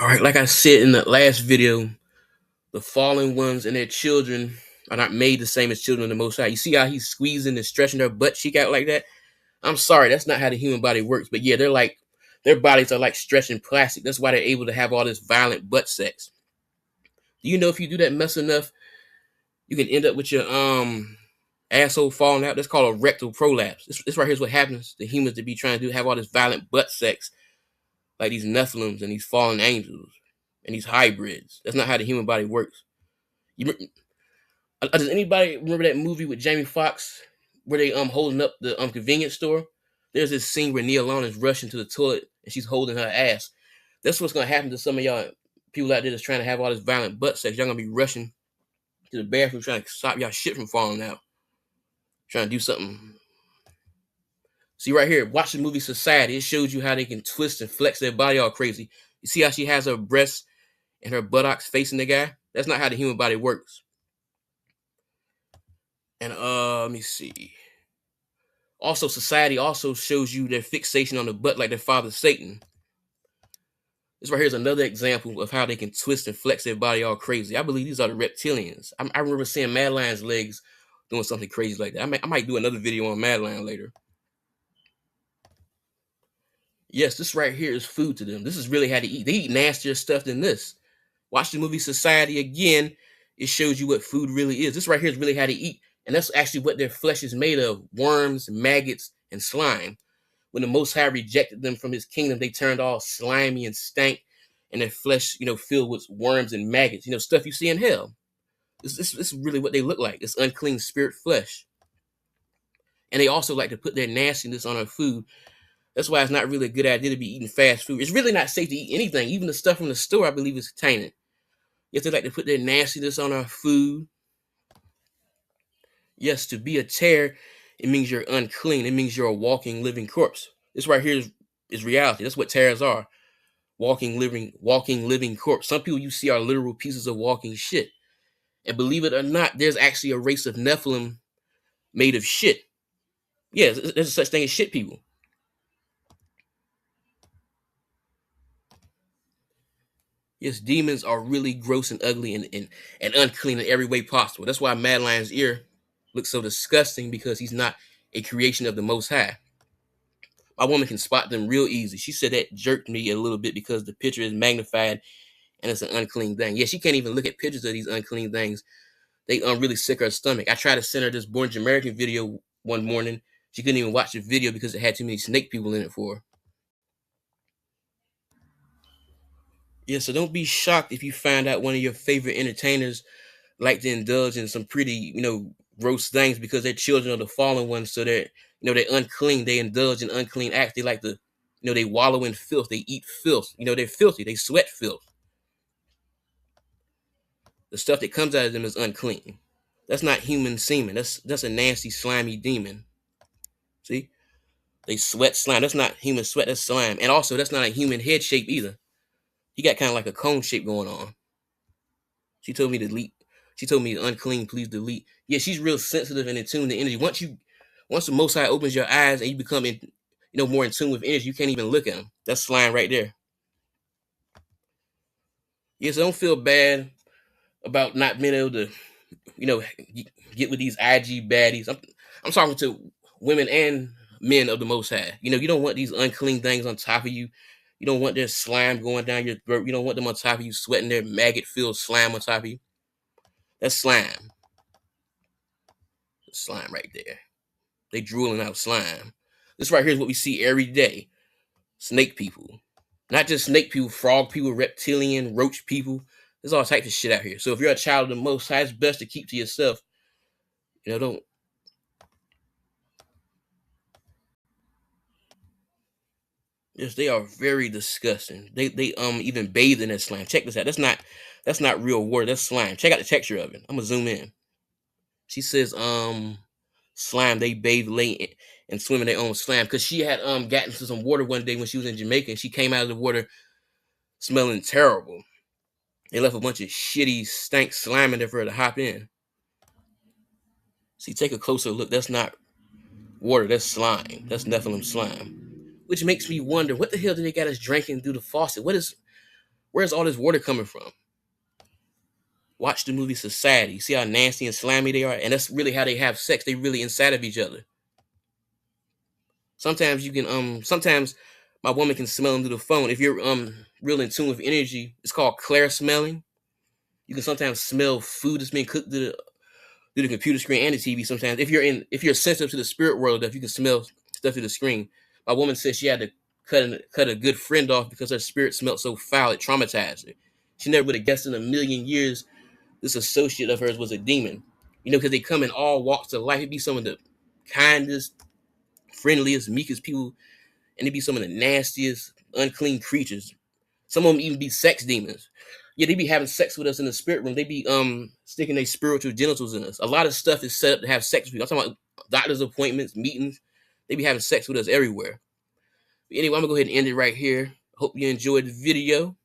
All right, like I said in the last video, the fallen ones and their children are not made the same as children of the Most High. You see how he's squeezing and stretching their butt cheek out like that? I'm sorry, that's not how the human body works. But yeah, their bodies are like stretching plastic. That's why they're able to have all this violent butt sex. Do you know if you do that mess enough, you can end up with your asshole falling out? That's called a rectal prolapse. This right here is what happens to humans to be trying to have all this violent butt sex, like these Nephilims and these fallen angels and these hybrids. That's not how the human body works. Does anybody remember that movie with Jamie Foxx where they holding up the convenience store? There's this scene where Nia Long is rushing to the toilet and she's holding her ass. That's what's gonna happen to some of y'all people out there that's trying to have all this violent butt sex. Y'all gonna be rushing to the bathroom trying to stop y'all shit from falling out. Trying to do something. See right here, watch the movie Society. It shows you how they can twist and flex their body all crazy. You see how she has her breasts and her buttocks facing the guy? That's not how the human body works. And let me see. Also, Society also shows you their fixation on the butt like their father Satan. This right here is another example of how they can twist and flex their body all crazy. I believe these are the reptilians. I remember seeing Madeline's legs doing something crazy like that. I might do another video on Madeline later. Yes, this right here is food to them. This is really how they eat. They eat nastier stuff than this. Watch the movie Society again. It shows you what food really is. This right here is really how they eat. And that's actually what their flesh is made of. Worms, maggots, and slime. When the Most High rejected them from his kingdom, they turned all slimy and stank. And their flesh, filled with worms and maggots. Stuff you see in hell. This is really what they look like. It's unclean spirit flesh. And they also like to put their nastiness on our food. That's why it's not really a good idea to be eating fast food. It's really not safe to eat anything. Even the stuff from the store, I believe, is tainted. Yes, they like to put their nastiness on our food. Yes, to be a tear, it means you're unclean. It means you're a walking, living corpse. This right here is reality. That's what tears are. Walking, living corpse. Some people you see are literal pieces of walking shit. And believe it or not, there's actually a race of Nephilim made of shit. Yeah, there's such thing as shit people. Yes, demons are really gross and ugly and unclean in every way possible. That's why Madeline's ear looks so disgusting, because he's not a creation of the Most High. My woman can spot them real easy. She said that jerked me a little bit because the picture is magnified and it's an unclean thing. Yeah, she can't even look at pictures of these unclean things. They really sick her stomach. I tried to send her this Born American video one morning. She couldn't even watch the video because it had too many snake people in it for her. Yeah, so don't be shocked if you find out one of your favorite entertainers like to indulge in some pretty, gross things because they're children of the fallen ones. So they're unclean. They indulge in unclean acts. They like to, they wallow in filth. They eat filth. They're filthy. They sweat filth. The stuff that comes out of them is unclean. That's not human semen. That's a nasty, slimy demon. See? They sweat slime. That's not human sweat. That's slime. And also, that's not a human head shape either. He got kind of like a cone shape going on. She told me to delete. She told me unclean, please delete. Yeah, she's real sensitive and in tune to energy. Once the Most High opens your eyes and you become more in tune with energy, you can't even look at them. That's slime right there. Yes, I don't feel bad about not being able to, get with these IG baddies. I'm talking to women and men of the Most High. You don't want these unclean things on top of you. You don't want their slime going down your throat. You don't want them on top of you, sweating their maggot-filled slime on top of you. That's slime. That's slime right there. They drooling out slime. This right here is what we see every day. Snake people. Not just snake people, frog people, reptilian, roach people. There's all types of shit out here. So if you're a child of the Most High, it's best to keep to yourself. Don't. Yes, they are very disgusting. They even bathe in that slime. Check this out. That's not real water. That's slime. Check out the texture of it. I'm gonna zoom in. She says slime. They bathe late and swim in their own slime, because she had gotten into some water one day when she was in Jamaica, and she came out of the water smelling terrible. They left a bunch of shitty stank slime in there for her to hop in. See, take a closer look. That's not water. That's slime. That's Nephilim slime. Which makes me wonder, what the hell do they got us drinking through the faucet? What is Where's all this water coming from? Watch the movie Society. See how nasty and slimy they are? And that's really how they have sex. They really inside of each other. Sometimes you can sometimes my woman can smell them through the phone. If you're real in tune with energy, it's called clair smelling. You can sometimes smell food that's being cooked through the computer screen and the TV. Sometimes if you're sensitive to the spirit world, if you can smell stuff through the screen. My woman said she had to cut a good friend off because her spirit smelled so foul it traumatized her. She never would have guessed in a million years this associate of hers was a demon. You know, because they come in all walks of life. It'd be some of the kindest, friendliest, meekest people, and it'd be some of the nastiest, unclean creatures. Some of them even be sex demons. Yeah, they be having sex with us in the spirit room. They be sticking their spiritual genitals in us. A lot of stuff is set up to have sex with you. I'm talking about doctor's appointments, meetings. They be having sex with us everywhere. But anyway, I'm gonna go ahead and end it right here. Hope you enjoyed the video.